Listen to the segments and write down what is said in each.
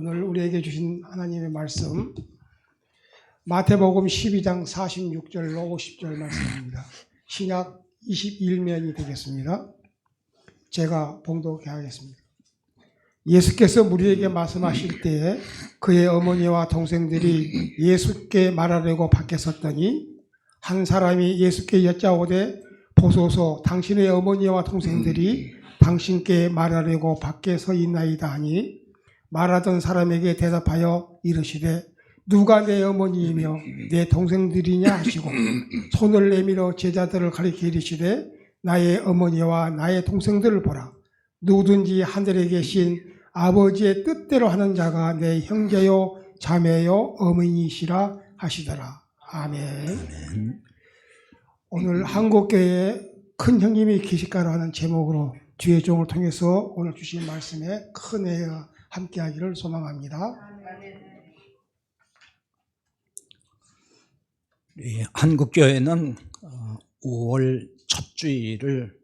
오늘 우리에게 주신 하나님의 말씀 마태복음 12장 46절로 50절 말씀입니다. 신약 21면이 되겠습니다. 제가 봉독해 하겠습니다. 예수께서 우리에게 말씀하실 때에 그의 어머니와 동생들이 예수께 말하려고 밖에 섰더니 한 사람이 예수께 여짜오되 보소서 당신의 어머니와 동생들이 당신께 말하려고 밖에 서 있나이다 하니 말하던 사람에게 대답하여 이르시되 누가 내 어머니이며 내 동생들이냐 하시고 손을 내밀어 제자들을 가리켜 이르시되 나의 어머니와 나의 동생들을 보라. 누구든지 하늘에 계신 아버지의 뜻대로 하는 자가 내 형제요 자매요 어머니이시라 하시더라. 아멘. 오늘 한국교회에 큰 형님이 계실까라 하는 제목으로 주의 종을 통해서 오늘 주신 말씀에 큰 은혜와 함께하기를 소망합니다. 한국교회는 5월 첫 주일을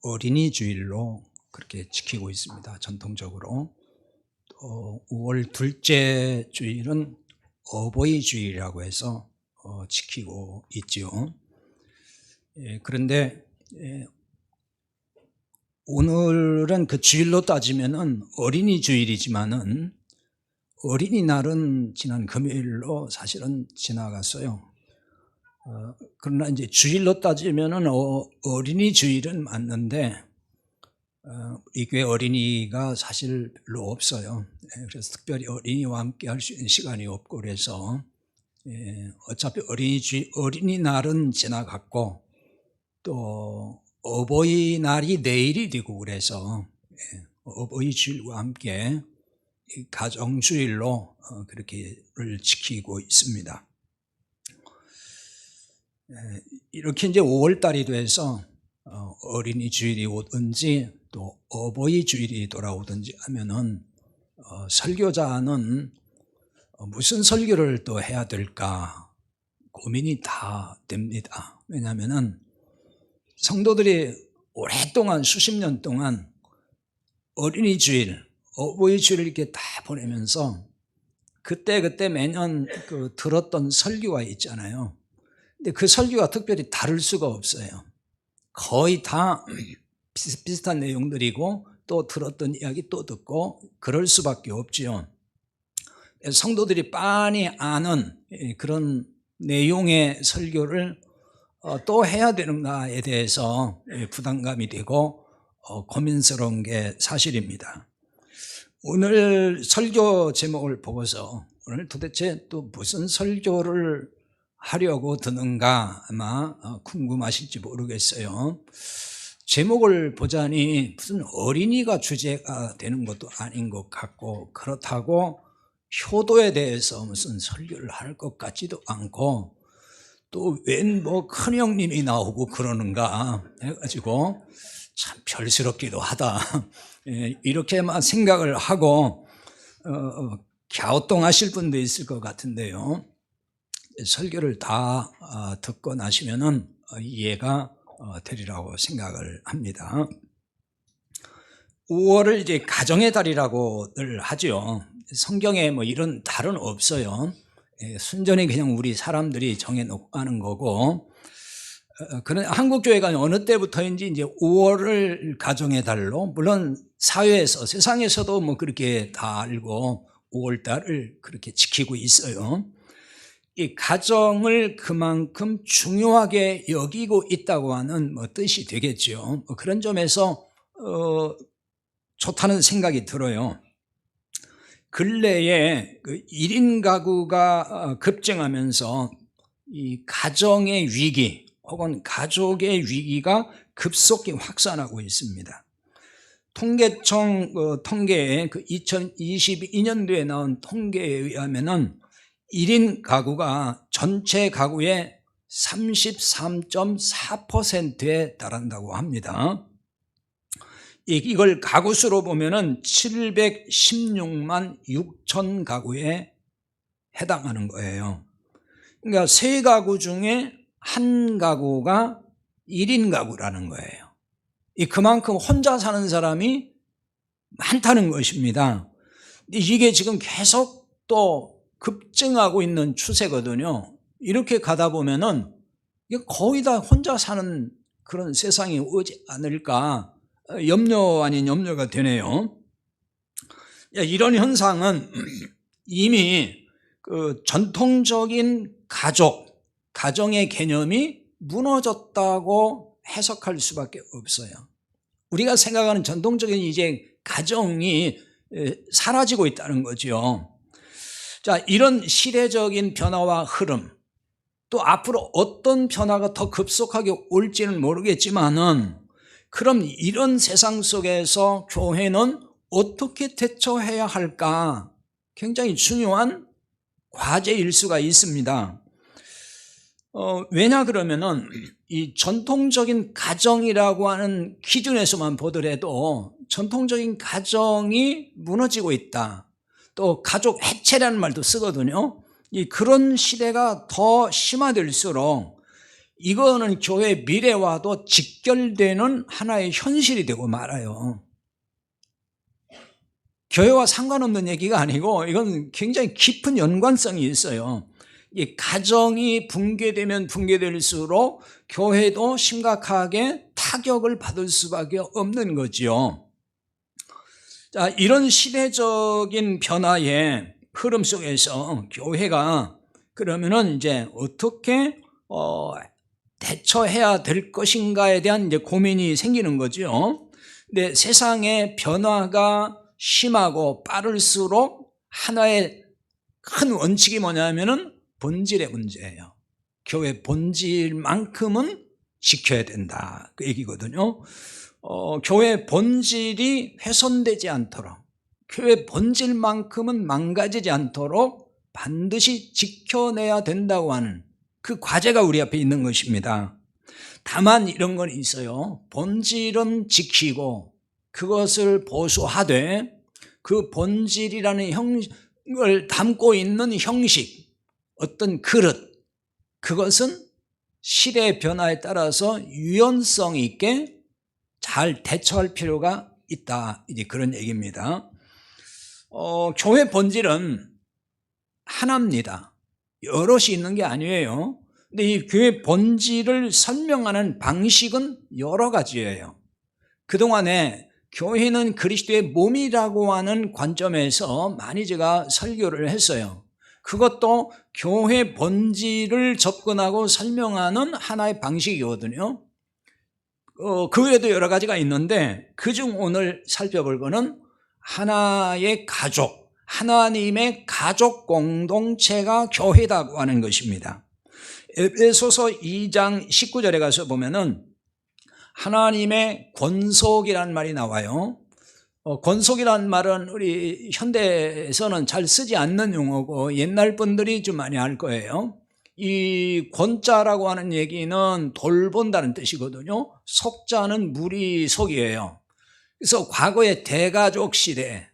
어린이 주일로 그렇게 지키고 있습니다. 전통적으로. 5월 둘째 주일은 어버이 주일이라고 해서 지키고 있지요. 그런데 오늘은 그 주일로 따지면은 어린이 주일이지만은 어린이날은 지난 금요일로 사실은 지나갔어요. 그러나 이제 주일로 따지면은 어린이 주일은 맞는데 이 교회 어린이가 사실 별로 없어요. 그래서 특별히 어린이와 함께 할 수 있는 시간이 없고 그래서 어차피 어린이날은 지나갔고 또 어버이날이 내일이 되고 그래서 어버이 주일과 함께 가정주일로 그렇게를 지키고 있습니다. 이렇게 이제 5월달이 돼서 어린이 주일이 오든지 또 어버이 주일이 돌아오든지 하면은 설교자는 무슨 설교를 또 해야 될까 고민이 다 됩니다. 왜냐하면은 성도들이 오랫동안 수십 년 동안 어린이 주일, 어버이 주일을 이렇게 다 보내면서 그때 매년 들었던 설교가 있잖아요. 근데 그 설교가 특별히 다를 수가 없어요. 거의 다 비슷비슷한 내용들이고 또 들었던 이야기 또 듣고 그럴 수밖에 없지요. 성도들이 빤히 아는 그런 내용의 설교를 또 해야 되는가에 대해서 부담감이 되고 고민스러운 게 사실입니다. 오늘 설교 제목을 보고서 오늘 도대체 또 무슨 설교를 하려고 드는가 아마 궁금하실지 모르겠어요. 제목을 보자니 무슨 어린이가 주제가 되는 것도 아닌 것 같고 그렇다고 효도에 대해서 무슨 설교를 할 것 같지도 않고 또 웬 큰 형님이 나오고 그러는가 해가지고 참 별스럽기도 하다 이렇게만 생각을 하고 갸우뚱하실 분도 있을 것 같은데요. 설교를 다 듣고 나시면은 이해가 되리라고 생각을 합니다. 5월을 이제 가정의 달이라고들 하죠. 성경에 이런 달은 없어요. 순전히 그냥 우리 사람들이 정해놓고 하는 거고, 그런 한국교회가 어느 때부터인지 이제 5월을 가정의 달로, 물론 사회에서, 세상에서도 그렇게 다 알고 5월 달을 그렇게 지키고 있어요. 이 가정을 그만큼 중요하게 여기고 있다고 하는 뜻이 되겠죠. 그런 점에서 좋다는 생각이 들어요. 근래에 1인 가구가 급증하면서 이 가정의 위기 혹은 가족의 위기가 급속히 확산하고 있습니다. 통계청 통계에 2022년도에 나온 통계에 의하면은 1인 가구가 전체 가구의 33.4%에 달한다고 합니다. 이걸 가구 수로 보면은 716만 6천 가구에 해당하는 거예요. 그러니까 3가구 중에 1가구가 1인 가구라는 거예요. 그만큼 혼자 사는 사람이 많다는 것입니다. 이게 지금 계속 또 급증하고 있는 추세거든요. 이렇게 가다 보면은 이게 거의 다 혼자 사는 그런 세상이 오지 않을까 염려 아닌 염려가 되네요. 이런 현상은 이미 그 전통적인 가정의 개념이 무너졌다고 해석할 수밖에 없어요. 우리가 생각하는 전통적인 이제 가정이 사라지고 있다는 거죠. 자, 이런 시대적인 변화와 흐름, 또 앞으로 어떤 변화가 더 급속하게 올지는 모르겠지만은, 그럼 이런 세상 속에서 교회는 어떻게 대처해야 할까? 굉장히 중요한 과제일 수가 있습니다. 왜냐 그러면은 이 전통적인 가정이라고 하는 기준에서만 보더라도 전통적인 가정이 무너지고 있다. 또 가족 해체라는 말도 쓰거든요. 그런 시대가 더 심화될수록 이거는 교회 미래와도 직결되는 하나의 현실이 되고 말아요. 교회와 상관없는 얘기가 아니고 이건 굉장히 깊은 연관성이 있어요. 이 가정이 붕괴되면 붕괴될수록 교회도 심각하게 타격을 받을 수밖에 없는 거죠. 자, 이런 시대적인 변화의 흐름 속에서 교회가 그러면은 이제 어떻게 대처해야 될 것인가에 대한 이제 고민이 생기는 거죠. 근데 세상의 변화가 심하고 빠를수록 하나의 큰 원칙이 뭐냐면은 본질의 문제예요. 교회 본질만큼은 지켜야 된다, 그 얘기거든요. 교회 본질이 훼손되지 않도록, 교회 본질만큼은 망가지지 않도록 반드시 지켜내야 된다고 하는 그 과제가 우리 앞에 있는 것입니다. 다만 이런 건 있어요. 본질은 지키고 그것을 보수하되 그 본질이라는 형을 담고 있는 형식, 어떤 그릇, 그것은 시대의 변화에 따라서 유연성 있게 잘 대처할 필요가 있다, 이제 그런 얘기입니다. 교회 본질은 하나입니다. 여럿이 있는 게 아니에요. 근데 이 교회 본질을 설명하는 방식은 여러 가지예요. 그동안에 교회는 그리스도의 몸이라고 하는 관점에서 많이 제가 설교를 했어요. 그것도 교회 본질을 접근하고 설명하는 하나의 방식이거든요. 그 외에도 여러 가지가 있는데 그중 오늘 살펴볼 거는 하나의 가족, 하나님의 가족 공동체가 교회다고 하는 것입니다. 에베소서 2장 19절에 가서 보면은 하나님의 권속이라는 말이 나와요. 권속이라는 말은 우리 현대에서는 잘 쓰지 않는 용어고 옛날 분들이 좀 많이 알 거예요. 이 권자라고 하는 얘기는 돌본다는 뜻이거든요. 속자는 무리 속이에요. 그래서 과거의 대가족 시대,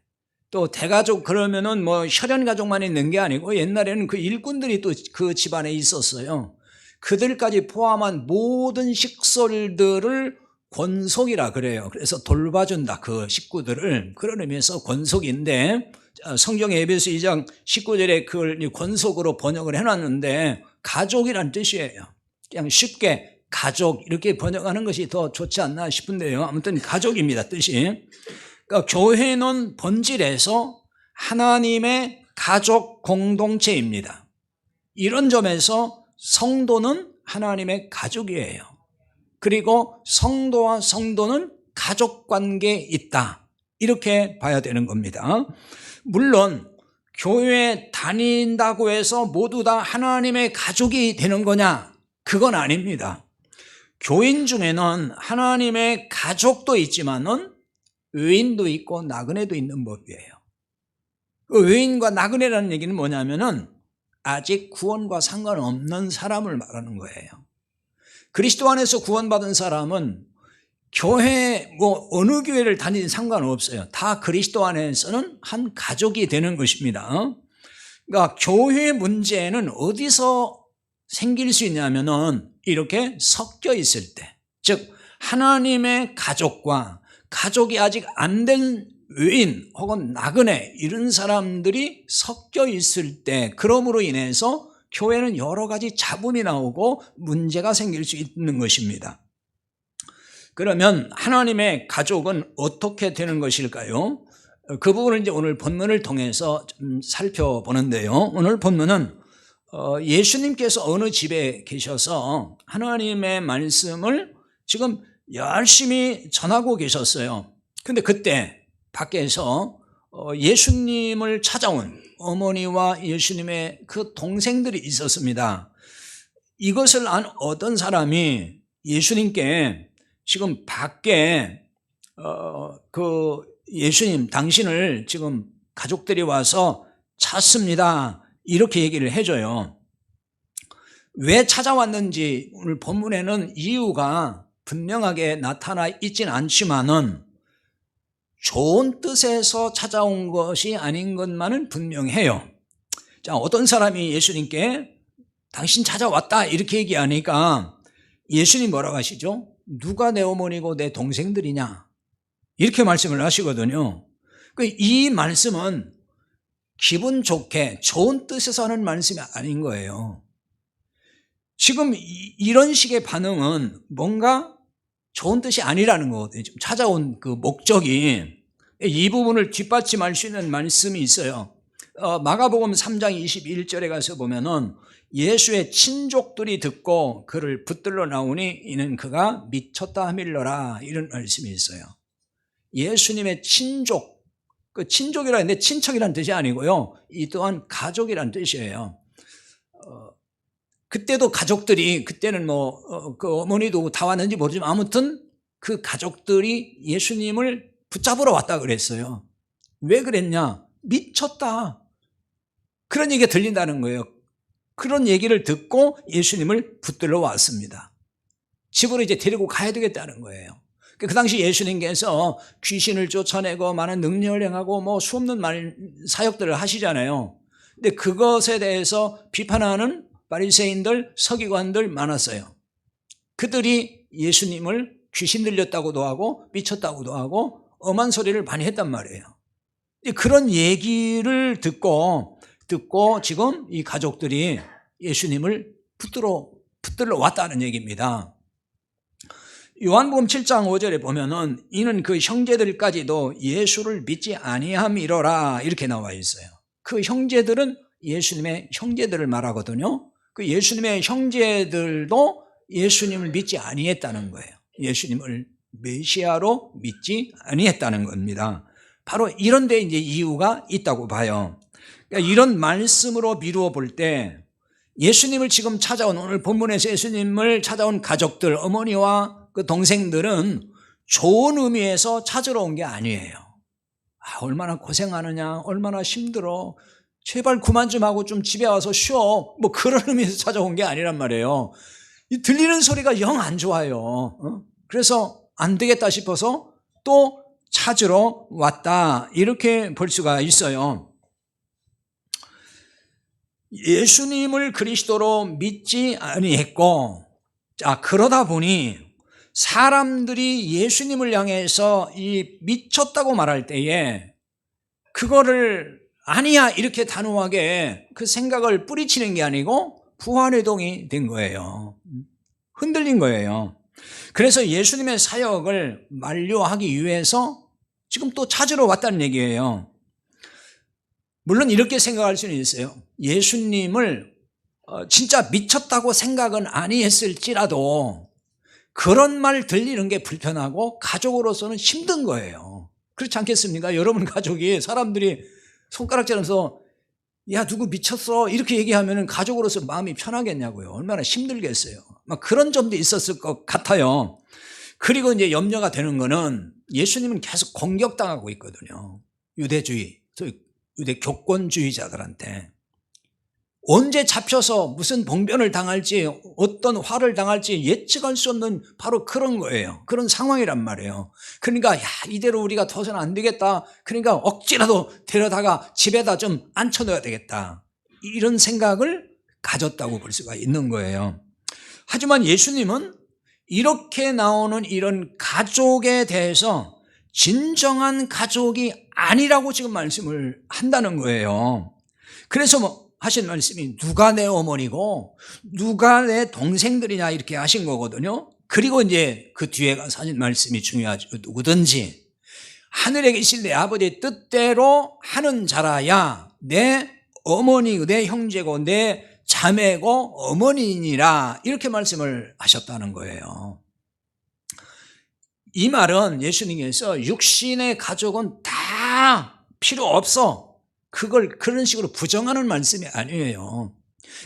또 대가족 그러면은 뭐 혈연 가족만 있는 게 아니고 옛날에는 그 일꾼들이 또 그 집안에 있었어요. 그들까지 포함한 모든 식솔들을 권속이라 그래요. 그래서 돌봐준다, 그 식구들을. 그런 의미에서 권속인데 성경의 에베소 2장 19절에 그걸 권속으로 번역을 해놨는데 가족이란 뜻이에요. 그냥 쉽게 가족 이렇게 번역하는 것이 더 좋지 않나 싶은데요. 아무튼 가족입니다, 뜻이. 그러니까 교회는 본질에서 하나님의 가족 공동체입니다. 이런 점에서 성도는 하나님의 가족이에요. 그리고 성도와 성도는 가족관계에 있다, 이렇게 봐야 되는 겁니다. 물론 교회에 다닌다고 해서 모두 다 하나님의 가족이 되는 거냐? 그건 아닙니다. 교인 중에는 하나님의 가족도 있지만은 의인도 있고 나그네도 있는 법이에요. 그 의인과 나그네라는 얘기는 뭐냐면은 아직 구원과 상관없는 사람을 말하는 거예요. 그리스도 안에서 구원받은 사람은 교회 어느 교회를 다니든 상관없어요. 다 그리스도 안에서는 한 가족이 되는 것입니다. 그러니까 교회 문제는 어디서 생길 수 있냐면은 이렇게 섞여 있을 때, 즉 하나님의 가족과 가족이 아직 안 된 외인 혹은 나그네 이런 사람들이 섞여 있을 때 그럼으로 인해서 교회는 여러 가지 잡음이 나오고 문제가 생길 수 있는 것입니다. 그러면 하나님의 가족은 어떻게 되는 것일까요? 그 부분을 이제 오늘 본문을 통해서 좀 살펴보는데요. 오늘 본문은 예수님께서 어느 집에 계셔서 하나님의 말씀을 지금 열심히 전하고 계셨어요. 근데 그때 밖에서 예수님을 찾아온 어머니와 예수님의 그 동생들이 있었습니다. 이것을 안 어떤 사람이 예수님께 지금 밖에 그 예수님 당신을 지금 가족들이 와서 찾습니다. 이렇게 얘기를 해줘요. 왜 찾아왔는지 오늘 본문에는 이유가 분명하게 나타나 있진 않지만은 좋은 뜻에서 찾아온 것이 아닌 것만은 분명해요. 자, 어떤 사람이 예수님께 당신 찾아왔다 이렇게 얘기하니까 예수님 뭐라고 하시죠? 누가 내 어머니고 내 동생들이냐 이렇게 말씀을 하시거든요. 이 말씀은 기분 좋게 좋은 뜻에서 하는 말씀이 아닌 거예요. 지금 이런 식의 반응은 뭔가 좋은 뜻이 아니라는 거거든요. 지금 찾아온 그 목적이. 이 부분을 뒷받침할 수 있는 말씀이 있어요. 마가복음 3장 21절에 가서 보면은 예수의 친족들이 듣고 그를 붙들러 나오니 이는 그가 미쳤다 하밀러라 이런 말씀이 있어요. 예수님의 친족, 그 친족이라 했는데 친척이라는 뜻이 아니고요. 이 또한 가족이라는 뜻이에요. 그때도 가족들이 그때는 그 어머니도 다 왔는지 모르지만 아무튼 그 가족들이 예수님을 붙잡으러 왔다 그랬어요. 왜 그랬냐? 미쳤다. 그런 얘기가 들린다는 거예요. 그런 얘기를 듣고 예수님을 붙들러 왔습니다. 집으로 이제 데리고 가야 되겠다는 거예요. 그 당시 예수님께서 귀신을 쫓아내고 많은 능력을 행하고 수없는 사역들을 하시잖아요. 근데 그것에 대해서 비판하는 바리새인들, 서기관들 많았어요. 그들이 예수님을 귀신 들렸다고도 하고 미쳤다고도 하고 엄한 소리를 많이 했단 말이에요. 그런 얘기를 듣고 지금 이 가족들이 예수님을 붙들러 왔다는 얘기입니다. 요한복음 7장 5절에 보면은 이는 그 형제들까지도 예수를 믿지 아니함이로라 이렇게 나와 있어요. 그 형제들은 예수님의 형제들을 말하거든요. 그 예수님의 형제들도 예수님을 믿지 아니했다는 거예요. 예수님을 메시아로 믿지 아니했다는 겁니다. 바로 이런 데 이제 이유가 있다고 봐요. 그러니까 이런 말씀으로 미루어 볼 때 예수님을 지금 찾아온 오늘 본문에서 예수님을 찾아온 가족들, 어머니와 그 동생들은 좋은 의미에서 찾으러 온 게 아니에요. 얼마나 고생하느냐, 얼마나 힘들어, 제발 그만 좀 하고 좀 집에 와서 쉬어, 그런 의미에서 찾아온 게 아니란 말이에요. 이 들리는 소리가 영 안 좋아요. 그래서 안 되겠다 싶어서 또 찾으러 왔다 이렇게 볼 수가 있어요. 예수님을 그리스도로 믿지 아니했고, 자, 그러다 보니 사람들이 예수님을 향해서 이 미쳤다고 말할 때에 그거를 아니야 이렇게 단호하게 그 생각을 뿌리치는 게 아니고 부활회동이 된 거예요. 흔들린 거예요. 그래서 예수님의 사역을 만료하기 위해서 지금 또 찾으러 왔다는 얘기예요. 물론 이렇게 생각할 수는 있어요. 예수님을 진짜 미쳤다고 생각은 아니했을지라도 그런 말 들리는 게 불편하고 가족으로서는 힘든 거예요. 그렇지 않겠습니까? 여러분 가족이 사람들이 손가락질하면서 야 누구 미쳤어 이렇게 얘기하면 가족으로서 마음이 편하겠냐고요. 얼마나 힘들겠어요. 막 그런 점도 있었을 것 같아요. 그리고 이제 염려가 되는 거는 예수님은 계속 공격당하고 있거든요. 유대주의, 유대 교권주의자들한테 언제 잡혀서 무슨 봉변을 당할지 어떤 화를 당할지 예측할 수 없는 바로 그런 거예요. 그런 상황이란 말이에요. 그러니까 이대로 우리가 둬서는 안 되겠다. 그러니까 억지라도 데려다가 집에다 좀 앉혀둬야 되겠다. 이런 생각을 가졌다고 볼 수가 있는 거예요. 하지만 예수님은 이렇게 나오는 이런 가족에 대해서 진정한 가족이 아니라고 지금 말씀을 한다는 거예요. 그래서 뭐 하신 말씀이 누가 내 어머니고 누가 내 동생들이냐 이렇게 하신 거거든요. 그리고 이제 그 뒤에 가서 하신 말씀이 중요하죠. 누구든지 하늘에 계신 내 아버지의 뜻대로 하는 자라야 내 어머니, 내 형제고 내 자매고 어머니니라 이렇게 말씀을 하셨다는 거예요. 이 말은 예수님께서 육신의 가족은 다 필요 없어, 그걸 그런 식으로 부정하는 말씀이 아니에요.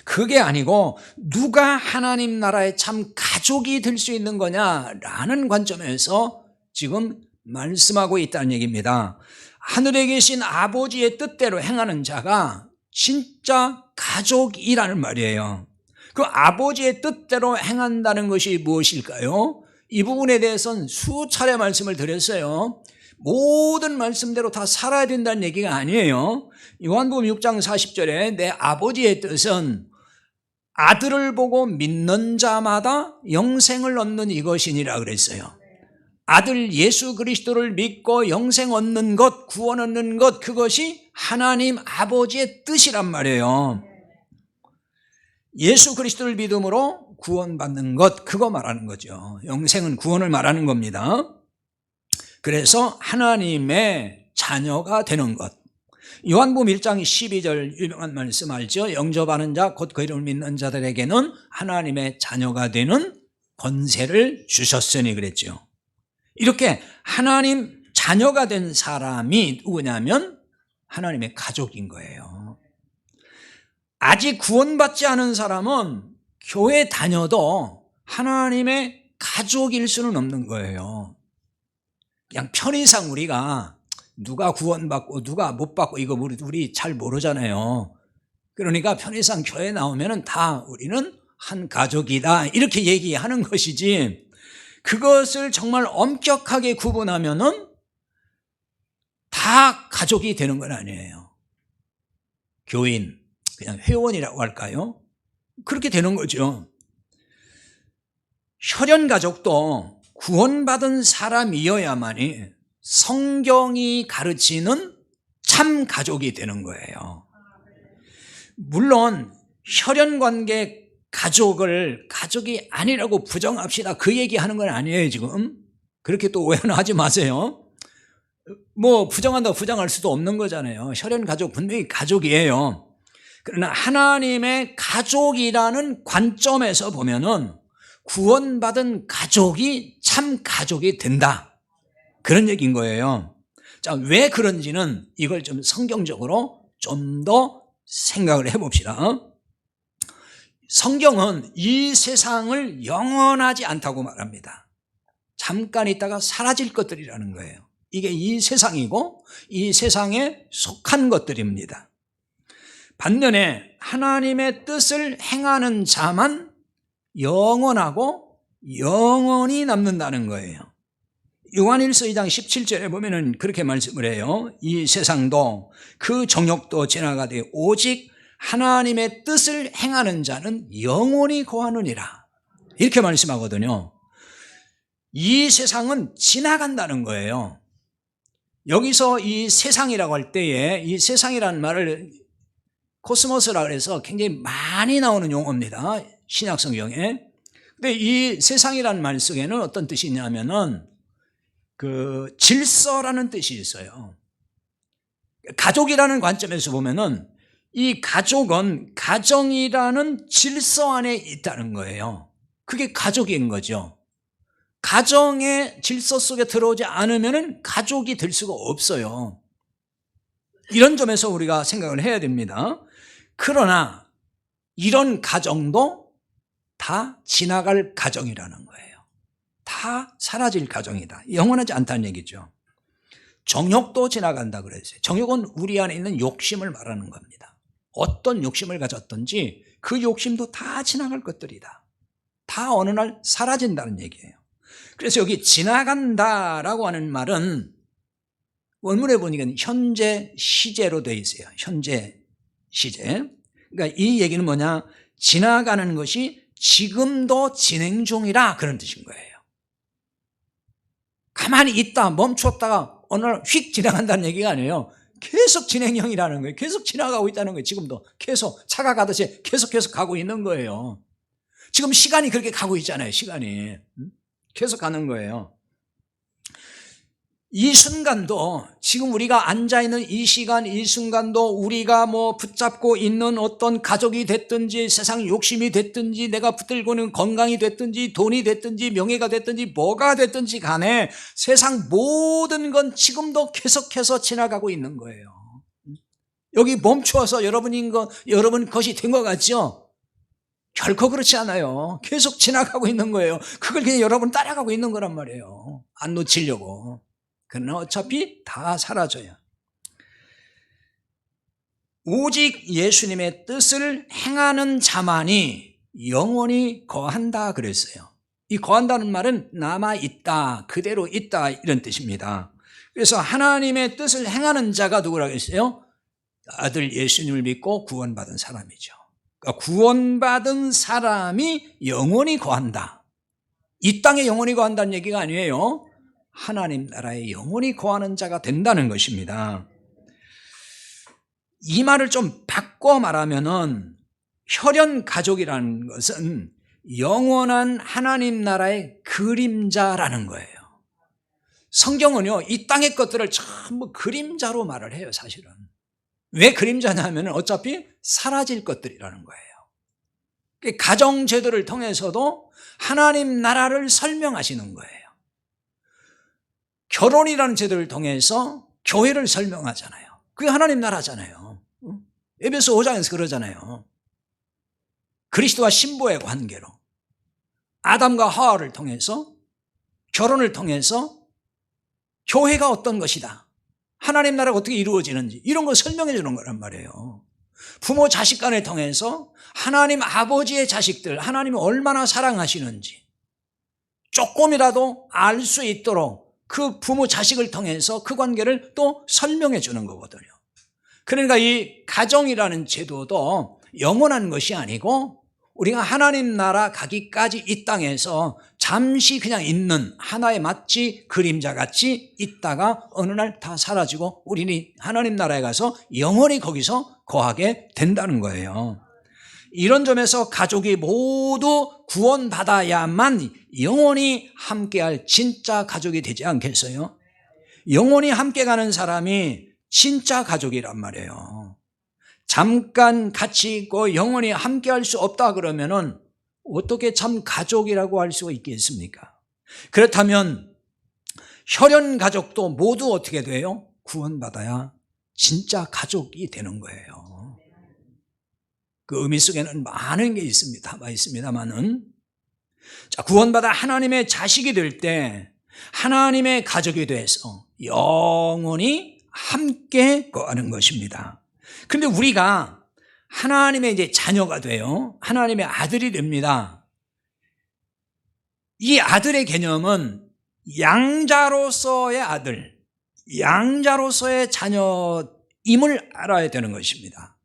그게 아니고 누가 하나님 나라의 참 가족이 될 수 있는 거냐라는 관점에서 지금 말씀하고 있다는 얘기입니다. 하늘에 계신 아버지의 뜻대로 행하는 자가 진짜 가족이라는 말이에요. 그 아버지의 뜻대로 행한다는 것이 무엇일까요? 이 부분에 대해서는 수차례 말씀을 드렸어요. 모든 말씀대로 다 살아야 된다는 얘기가 아니에요. 요한복음 6장 40절에 내 아버지의 뜻은 아들을 보고 믿는 자마다 영생을 얻는 이것이니라 그랬어요. 아들 예수 그리스도를 믿고 영생 얻는 것, 구원 얻는 것, 그것이 하나님 아버지의 뜻이란 말이에요. 예수 그리스도를 믿음으로 구원받는 것, 그거 말하는 거죠. 영생은 구원을 말하는 겁니다. 그래서 하나님의 자녀가 되는 것. 요한복음 1장 12절 유명한 말씀 알죠? 영접하는 자, 곧 그 이름을 믿는 자들에게는 하나님의 자녀가 되는 권세를 주셨으니 그랬죠. 이렇게 하나님 자녀가 된 사람이 누구냐면 하나님의 가족인 거예요. 아직 구원받지 않은 사람은 교회 다녀도 하나님의 가족일 수는 없는 거예요. 그냥 편의상 우리가 누가 구원받고 누가 못 받고 이거 우리 잘 모르잖아요. 그러니까 편의상 교회 나오면은 다 우리는 한 가족이다 이렇게 얘기하는 것이지, 그것을 정말 엄격하게 구분하면은 다 가족이 되는 건 아니에요. 교인, 그냥 회원이라고 할까요? 그렇게 되는 거죠. 혈연 가족도 구원받은 사람이어야만이 성경이 가르치는 참 가족이 되는 거예요. 물론 혈연 관계 가족을 가족이 아니라고 부정합시다, 그 얘기하는 건 아니에요. 지금 그렇게 또 오해는 하지 마세요. 뭐 부정한다고 부정할 수도 없는 거잖아요. 혈연 가족 분명히 가족이에요. 그러나 하나님의 가족이라는 관점에서 보면은 구원받은 가족이 참 가족이 된다, 그런 얘기인 거예요. 자, 왜 그런지는 이걸 좀 성경적으로 좀 더 생각을 해봅시다. 성경은 이 세상을 영원하지 않다고 말합니다. 잠깐 있다가 사라질 것들이라는 거예요. 이게 이 세상이고 이 세상에 속한 것들입니다. 반면에 하나님의 뜻을 행하는 자만 영원하고 영원히 남는다는 거예요. 요한일서 2장 17절에 보면은 그렇게 말씀을 해요. 이 세상도 그 정욕도 지나가되 오직 하나님의 뜻을 행하는 자는 영원히 거하느니라, 이렇게 말씀하거든요. 이 세상은 지나간다는 거예요. 여기서 이 세상이라고 할 때에 이 세상이라는 말을 코스모스라 그래서 굉장히 많이 나오는 용어입니다, 신약 성경에. 근데 이 세상이라는 말 속에는 어떤 뜻이 있냐면은 그 질서라는 뜻이 있어요. 가족이라는 관점에서 보면은 이 가족은 가정이라는 질서 안에 있다는 거예요. 그게 가족인 거죠. 가정의 질서 속에 들어오지 않으면은 가족이 될 수가 없어요. 이런 점에서 우리가 생각을 해야 됩니다. 그러나 이런 가정도 다 지나갈 가정이라는 거예요. 다 사라질 가정이다, 영원하지 않다는 얘기죠. 정욕도 지나간다 그랬어요. 정욕은 우리 안에 있는 욕심을 말하는 겁니다. 어떤 욕심을 가졌든지 그 욕심도 다 지나갈 것들이다, 다 어느 날 사라진다는 얘기예요. 그래서 여기 지나간다라고 하는 말은 원문에 보니까 현재 시제로 되어 있어요. 현재 시제. 그러니까 이 얘기는 뭐냐, 지나가는 것이 지금도 진행 중이라, 그런 뜻인 거예요. 가만히 있다 멈췄다가 어느 날 휙 지나간다는 얘기가 아니에요. 계속 진행형이라는 거예요. 계속 지나가고 있다는 거예요. 지금도 계속 차가 가듯이 계속 가고 있는 거예요. 지금 시간이 그렇게 가고 있잖아요. 시간이 계속 가는 거예요. 이 순간도, 지금 우리가 앉아있는 이 시간, 이 순간도 우리가 뭐 붙잡고 있는 어떤 가족이 됐든지 세상 욕심이 됐든지 내가 붙들고 있는 건강이 됐든지 돈이 됐든지 명예가 됐든지 뭐가 됐든지 간에 세상 모든 건 지금도 계속해서 지나가고 있는 거예요. 여기 멈추어서 여러분 것이 된 것 같죠? 결코 그렇지 않아요. 계속 지나가고 있는 거예요. 그걸 그냥 여러분 따라가고 있는 거란 말이에요. 안 놓치려고. 그러나 어차피 다 사라져요. 오직 예수님의 뜻을 행하는 자만이 영원히 거한다 그랬어요. 이 거한다는 말은 남아있다, 그대로 있다 이런 뜻입니다. 그래서 하나님의 뜻을 행하는 자가 누구라고 했어요? 아들 예수님을 믿고 구원받은 사람이죠. 그러니까 구원받은 사람이 영원히 거한다. 이 땅에 영원히 거한다는 얘기가 아니에요. 하나님 나라에 영원히 거하는 자가 된다는 것입니다. 이 말을 좀 바꿔 말하면은 혈연 가족이라는 것은 영원한 하나님 나라의 그림자라는 거예요. 성경은요, 이 땅의 것들을 전부 그림자로 말을 해요, 사실은. 왜 그림자냐면 어차피 사라질 것들이라는 거예요. 가정제도를 통해서도 하나님 나라를 설명하시는 거예요. 결혼이라는 제도를 통해서 교회를 설명하잖아요. 그게 하나님 나라잖아요. 에베소 5장에서 그러잖아요. 그리스도와 신부의 관계로 아담과 하와를 통해서 결혼을 통해서 교회가 어떤 것이다, 하나님 나라가 어떻게 이루어지는지 이런 걸 설명해 주는 거란 말이에요. 부모 자식 간을 통해서 하나님 아버지의 자식들 하나님이 얼마나 사랑하시는지 조금이라도 알 수 있도록 그 부모 자식을 통해서 그 관계를 또 설명해 주는 거거든요. 그러니까 이 가정이라는 제도도 영원한 것이 아니고 우리가 하나님 나라 가기까지 이 땅에서 잠시 그냥 있는 하나의 마치 그림자같이 있다가 어느 날 다 사라지고 우리는 하나님 나라에 가서 영원히 거기서 거하게 된다는 거예요. 이런 점에서 가족이 모두 구원받아야만 영원히 함께할 진짜 가족이 되지 않겠어요? 영원히 함께 가는 사람이 진짜 가족이란 말이에요. 잠깐 같이 있고 영원히 함께할 수 없다 그러면은 어떻게 참 가족이라고 할 수가 있겠습니까? 그렇다면 혈연 가족도 모두 어떻게 돼요? 구원받아야 진짜 가족이 되는 거예요. 그 의미 속에는 많은 게 있습니다만은, 자, 구원받아 하나님의 자식이 될 때 하나님의 가족이 돼서 영원히 함께 거하는 것입니다. 그런데 우리가 하나님의 이제 자녀가 돼요. 하나님의 아들이 됩니다. 이 아들의 개념은 양자로서의 아들, 양자로서의 자녀임을 알아야 되는 것입니다.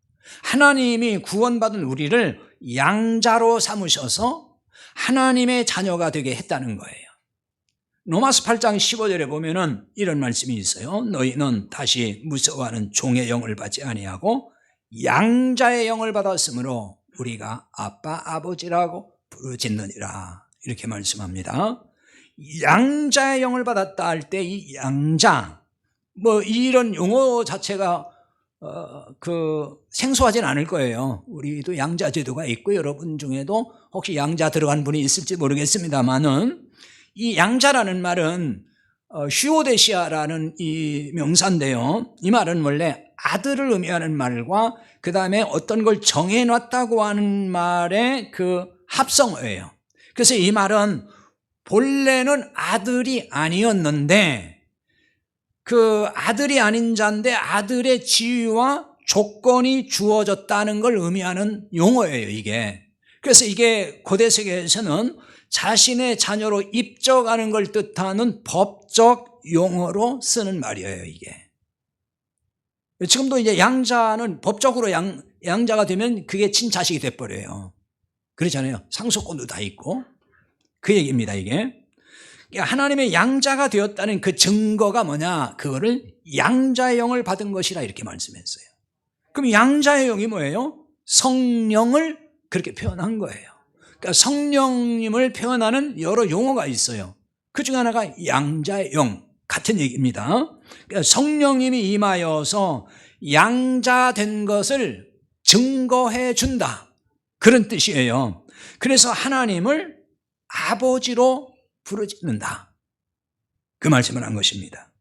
하나님이 구원받은 우리를 양자로 삼으셔서 하나님의 자녀가 되게 했다는 거예요. 로마서 8장 15절에 보면은 이런 말씀이 있어요. 너희는 다시 무서워하는 종의 영을 받지 아니하고 양자의 영을 받았으므로 우리가 아빠 아버지라고 부르짖느니라, 이렇게 말씀합니다. 양자의 영을 받았다 할 때 이 양자, 뭐 이런 용어 자체가 생소하진 않을 거예요. 우리도 양자 제도가 있고 여러분 중에도 혹시 양자 들어간 분이 있을지 모르겠습니다만은, 이 양자라는 말은 슈오데시아라는 이 명사인데요. 이 말은 원래 아들을 의미하는 말과 그 다음에 어떤 걸 정해놨다고 하는 말의 그 합성어예요. 그래서 이 말은 본래는 아들이 아니었는데 그 아들이 아닌 자인데 아들의 지위와 조건이 주어졌다는 걸 의미하는 용어예요, 이게. 그래서 이게 고대 세계에서는 자신의 자녀로 입적하는 걸 뜻하는 법적 용어로 쓰는 말이에요, 이게. 지금도 이제 양자는 법적으로 양자가 되면 그게 친자식이 돼버려요. 그렇잖아요. 상속권도 다 있고. 그 얘기입니다, 이게. 하나님의 양자가 되었다는 그 증거가 뭐냐? 그거를 양자의 영을 받은 것이라 이렇게 말씀했어요. 그럼 양자의 영이 뭐예요? 성령을 그렇게 표현한 거예요. 그러니까 성령님을 표현하는 여러 용어가 있어요. 그 중 하나가 양자의 영 같은 얘기입니다. 그러니까 성령님이 임하여서 양자된 것을 증거해 준다, 그런 뜻이에요. 그래서 하나님을 아버지로 부르짖는다, 그 말씀을 한 것입니다.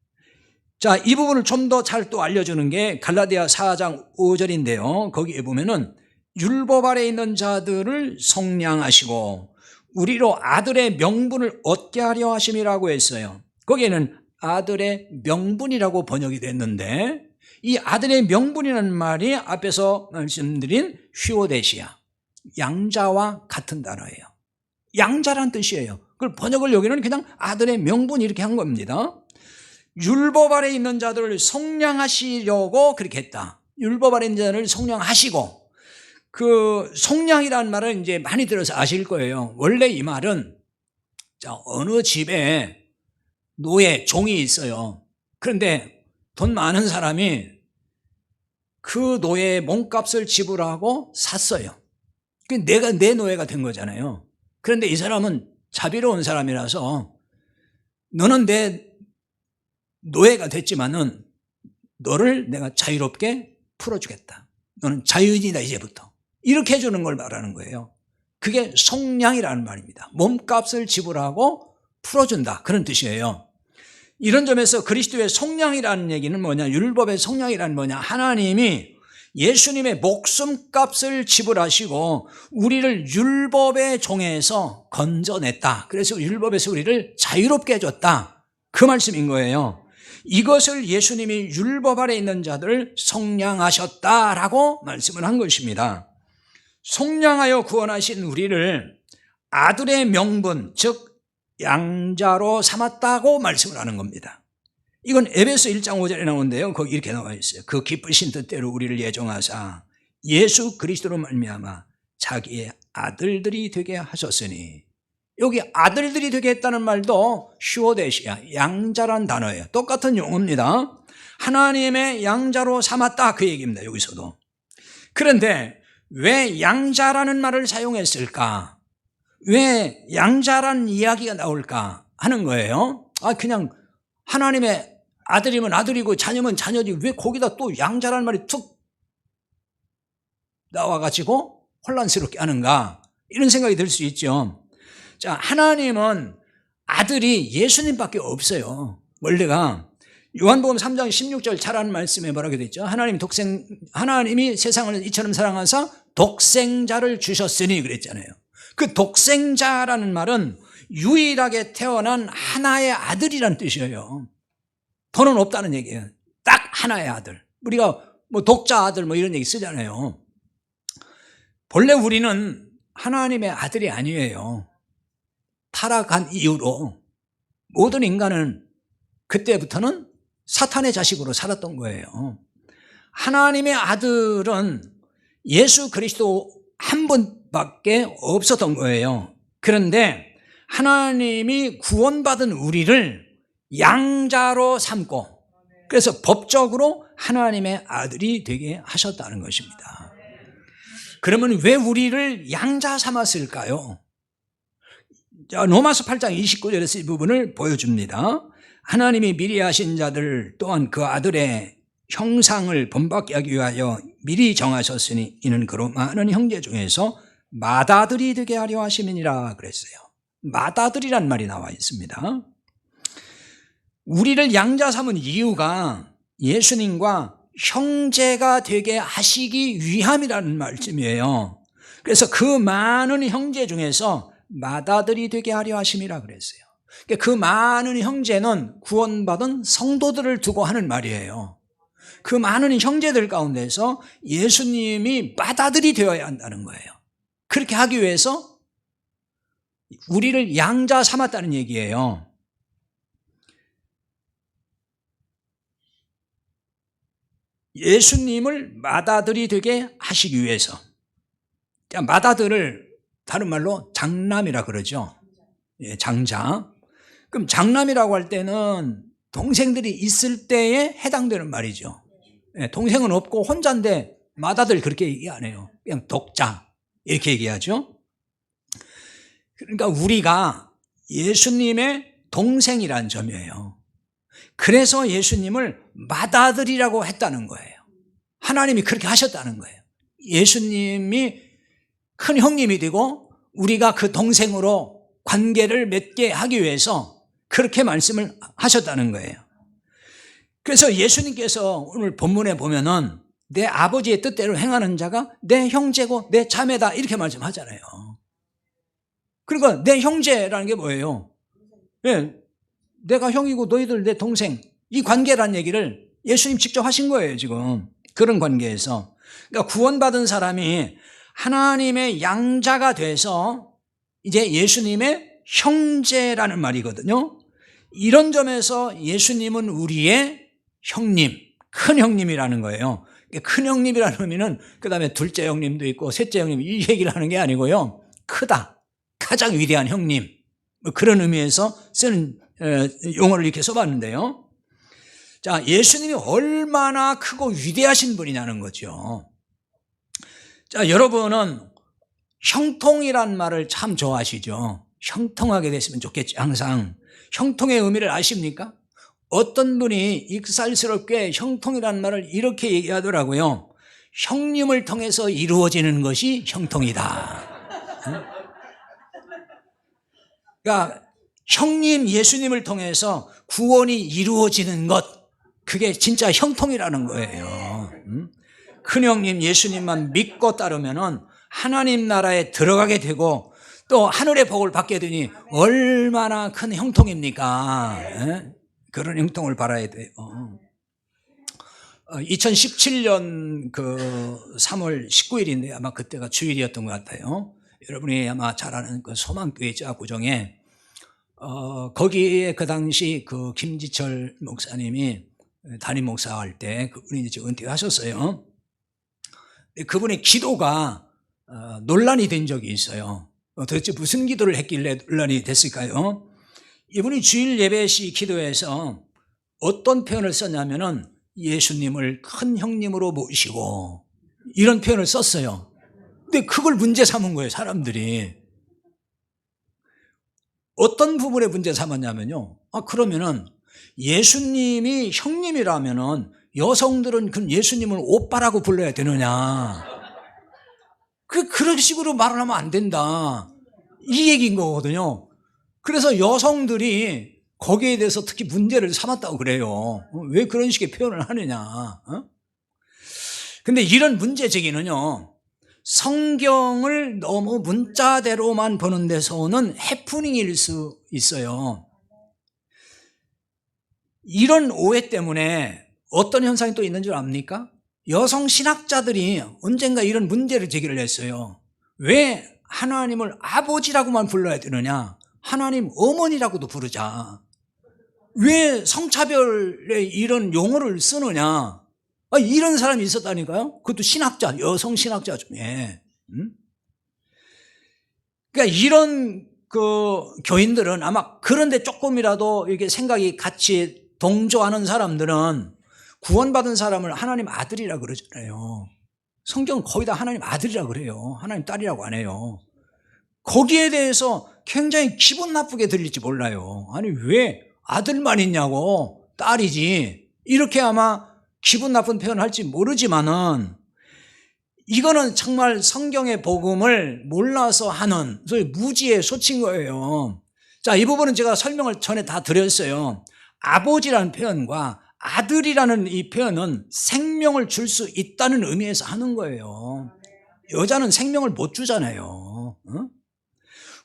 자, 이 부분을 좀 더 잘 또 알려주는 게 갈라디아 4장 5절인데요. 거기에 보면은 율법 아래 있는 자들을 속량하시고 우리로 아들의 명분을 얻게 하려 하심이라고 했어요. 거기에는 아들의 명분이라고 번역이 됐는데, 이 아들의 명분이라는 말이 앞에서 말씀드린 휘오데시아, 양자와 같은 단어예요. 양자란 뜻이에요. 그걸 번역을 여기는 그냥 아들의 명분 이렇게 한 겁니다. 율법 아래 있는 자들을 속량하시려고 그렇게 했다. 율법 아래 있는 자들을 속량하시고, 그 속량이라는 말은 이제 많이 들어서 아실 거예요. 원래 이 말은, 자, 어느 집에 노예, 종이 있어요. 그런데 돈 많은 사람이 그 노예의 몸값을 지불하고 샀어요. 내가 내 노예가 된 거잖아요. 그런데 이 사람은 자비로운 사람이라서 너는 내 노예가 됐지만은 너를 내가 자유롭게 풀어주겠다. 너는 자유인이다 이제부터. 이렇게 해주는 걸 말하는 거예요. 그게 속량이라는 말입니다. 몸값을 지불하고 풀어준다, 그런 뜻이에요. 이런 점에서 그리스도의 속량이라는 얘기는 뭐냐, 율법의 속량이라는 뭐냐, 하나님이 예수님의 목숨값을 지불하시고 우리를 율법의 종에서 건져냈다. 그래서 율법에서 우리를 자유롭게 해줬다, 그 말씀인 거예요. 이것을 예수님이 율법 아래 있는 자들을 속량하셨다라고 말씀을 한 것입니다. 속량하여 구원하신 우리를 아들의 명분, 즉 양자로 삼았다고 말씀을 하는 겁니다. 이건 에베소 1장 5절에 나오는데요. 거기 이렇게 나와 있어요. 그 기쁘신 뜻대로 우리를 예정하사 예수 그리스도로 말미암아 자기의 아들들이 되게 하셨으니, 여기 아들들이 되게 했다는 말도 슈오데시아, 양자란 단어예요. 똑같은 용어입니다. 하나님의 양자로 삼았다, 그 얘기입니다. 여기서도. 그런데 왜 양자라는 말을 사용했을까? 왜 양자라는 이야기가 나올까 하는 거예요. 그냥 하나님의 아들이면 아들이고 자녀면 자녀지 왜 거기다 또 양자라는 말이 툭 나와가지고 혼란스럽게 하는가, 이런 생각이 들 수 있죠. 자, 하나님은 아들이 예수님밖에 없어요. 원래가 요한복음 3장 16절 잘 아는 말씀에 뭐라고 되어 있죠? 하나님이 세상을 이처럼 사랑하사 독생자를 주셨으니 그랬잖아요. 그 독생자라는 말은 유일하게 태어난 하나의 아들이란 뜻이에요. 더는 없다는 얘기예요. 딱 하나의 아들. 우리가 뭐 독자 아들 뭐 이런 얘기 쓰잖아요. 본래 우리는 하나님의 아들이 아니에요. 타락한 이후로 모든 인간은 그때부터는 사탄의 자식으로 살았던 거예요. 하나님의 아들은 예수 그리스도 한 분밖에 없었던 거예요. 그런데 하나님이 구원받은 우리를 양자로 삼고, 그래서 법적으로 하나님의 아들이 되게 하셨다는 것입니다. 그러면 왜 우리를 양자 삼았을까요? 로마서 8장 29절에서 이 부분을 보여줍니다. 하나님이 미리 하신 자들 또한 그 아들의 형상을 본받게 하기 위하여 미리 정하셨으니 이는 그로 많은 형제 중에서 맏아들이 되게 하려 하심이니라 그랬어요. 맏아들이란 말이 나와 있습니다. 우리를 양자 삼은 이유가 예수님과 형제가 되게 하시기 위함이라는 말씀이에요. 그래서 그 많은 형제 중에서 맏아들이 되게 하려 하심이라 그랬어요. 그 많은 형제는 구원받은 성도들을 두고 하는 말이에요. 그 많은 형제들 가운데서 예수님이 맏아들이 되어야 한다는 거예요. 그렇게 하기 위해서 우리를 양자 삼았다는 얘기예요. 예수님을 맏아들이 되게 하시기 위해서. 맏아들을 다른 말로 장남이라 그러죠. 장자. 그럼 장남이라고 할 때는 동생들이 있을 때에 해당되는 말이죠. 예, 동생은 없고 혼자인데 맏아들 그렇게 얘기 안 해요. 그냥 독자 이렇게 얘기하죠. 그러니까 우리가 예수님의 동생이란 점이에요. 그래서 예수님을 맏아들이라고 했다는 거예요. 하나님이 그렇게 하셨다는 거예요. 예수님이 큰 형님이 되고 우리가 그 동생으로 관계를 맺게 하기 위해서 그렇게 말씀을 하셨다는 거예요. 그래서 예수님께서 오늘 본문에 보면은 내 아버지의 뜻대로 행하는 자가 내 형제고 내 자매다 이렇게 말씀하잖아요. 그러니까 내 형제라는 게 뭐예요? 예, 내가 형이고 너희들 내 동생, 이 관계라는 얘기를 예수님 직접 하신 거예요. 지금 그런 관계에서. 그러니까 구원받은 사람이 하나님의 양자가 돼서 이제 예수님의 형제라는 말이거든요. 이런 점에서 예수님은 우리의 형님, 큰 형님이라는 거예요. 큰 형님이라는 의미는 그 다음에 둘째 형님도 있고 셋째 형님 이 얘기를 하는 게 아니고요. 크다, 가장 위대한 형님, 그런 의미에서 쓰는 용어를 이렇게 써봤는데요. 자, 예수님이 얼마나 크고 위대하신 분이냐는 거죠. 자, 여러분은 형통이란 말을 참 좋아하시죠. 형통하게 됐으면 좋겠죠. 항상 형통의 의미를 아십니까? 어떤 분이 익살스럽게 형통이라는 말을 이렇게 얘기하더라고요. 형님을 통해서 이루어지는 것이 형통이다. 그러니까 형님 예수님을 통해서 구원이 이루어지는 것, 그게 진짜 형통이라는 거예요. 큰 형님 예수님만 믿고 따르면은 하나님 나라에 들어가게 되고 또 하늘의 복을 받게 되니 얼마나 큰 형통입니까? 그런 형통을 바라야 돼요. 2017년 그 3월 19일인데 아마 그때가 주일이었던 것 같아요. 여러분이 아마 잘 아는 그 소망교회 구정에 거기에 그 당시 그 김지철 목사님이 담임 목사할 때 그분이 이제 은퇴하셨어요. 그분의 기도가 논란이 된 적이 있어요. 도대체 무슨 기도를 했길래 논란이 됐을까요? 이분이 주일 예배 시 기도에서 어떤 표현을 썼냐면은 예수님을 큰 형님으로 모시고 이런 표현을 썼어요. 근데 그걸 문제 삼은 거예요, 사람들이. 어떤 부분에 문제 삼았냐면요. 그러면은 예수님이 형님이라면은 여성들은 그럼 예수님을 오빠라고 불러야 되느냐. 그런 식으로 말을 하면 안 된다. 이 얘기인 거거든요. 그래서 여성들이 거기에 대해서 특히 문제를 삼았다고 그래요. 왜 그런 식의 표현을 하느냐. 근데 이런 문제 제기는요. 성경을 너무 문자대로만 보는 데서 오는 해프닝일 수 있어요. 이런 오해 때문에 어떤 현상이 또 있는 줄 압니까? 여성 신학자들이 언젠가 이런 문제를 제기를 했어요. 왜 하나님을 아버지라고만 불러야 되느냐? 하나님 어머니라고도 부르자. 왜 성차별의 이런 용어를 쓰느냐? 이런 사람이 있었다니까요. 그것도 신학자, 여성 신학자 중에. 그러니까 이런 그 교인들은 아마 그런데 조금이라도 이렇게 생각이 같이 동조하는 사람들은 구원받은 사람을 하나님 아들이라 그러잖아요. 성경은 거의 다 하나님 아들이라 그래요. 하나님 딸이라고 안 해요. 거기에 대해서 굉장히 기분 나쁘게 들릴지 몰라요. 아니 왜 아들만 있냐고, 딸이지, 이렇게 아마 기분 나쁜 표현을 할지 모르지만은 이거는 정말 성경의 복음을 몰라서 하는 소위 무지의 소치인 거예요. 자, 이 부분은 제가 설명을 전에 다 드렸어요. 아버지라는 표현과 아들이라는 이 표현은 생명을 줄 수 있다는 의미에서 하는 거예요. 여자는 생명을 못 주잖아요.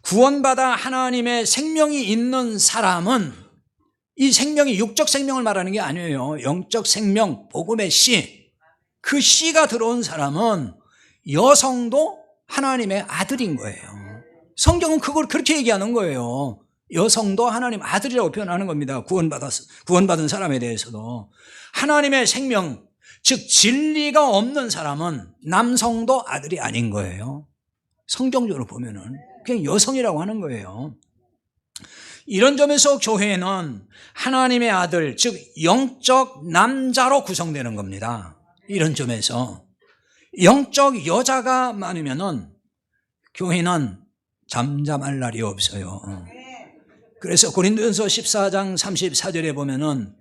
구원받아 하나님의 생명이 있는 사람은 이 생명이 육적 생명을 말하는 게 아니에요. 영적 생명, 복음의 씨. 그 씨가 들어온 사람은 여성도 하나님의 아들인 거예요. 성경은 그걸 그렇게 얘기하는 거예요. 여성도 하나님 아들이라고 표현하는 겁니다. 구원받은 사람에 대해서도. 하나님의 생명, 즉 진리가 없는 사람은 남성도 아들이 아닌 거예요. 성경적으로 보면은 그냥 여성이라고 하는 거예요. 이런 점에서 교회는 하나님의 아들, 즉 영적 남자로 구성되는 겁니다. 이런 점에서 영적 여자가 많으면은 교회는 잠잠할 날이 없어요. 그래서 고린도전서 14장 34절에 보면은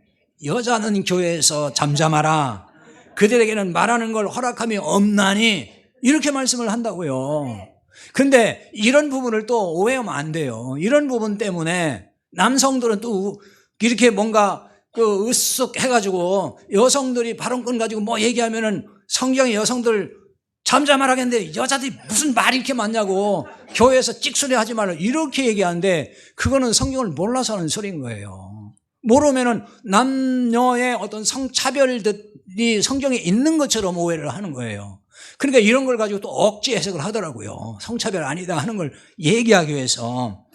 여자는 교회에서 잠잠하라. 그들에게는 말하는 걸 허락함이 없나니 이렇게 말씀을 한다고요. 그런데 이런 부분을 또 오해하면 안 돼요. 이런 부분 때문에 남성들은 또 이렇게 뭔가 그 으쓱 해가지고 여성들이 발언권 가지고 뭐 얘기하면은 성경의 여성들 잠잠하라겠는데 여자들이 무슨 말이 이렇게 많냐고 교회에서 찍소리 하지 말라 이렇게 얘기하는데 그거는 성경을 몰라서 하는 소리인 거예요. 모르면은 남녀의 어떤 성차별들이 성경에 있는 것처럼 오해를 하는 거예요. 그러니까 이런 걸 가지고 또 억지 해석을 하더라고요. 성차별 아니다 하는 걸 얘기하기 위해서.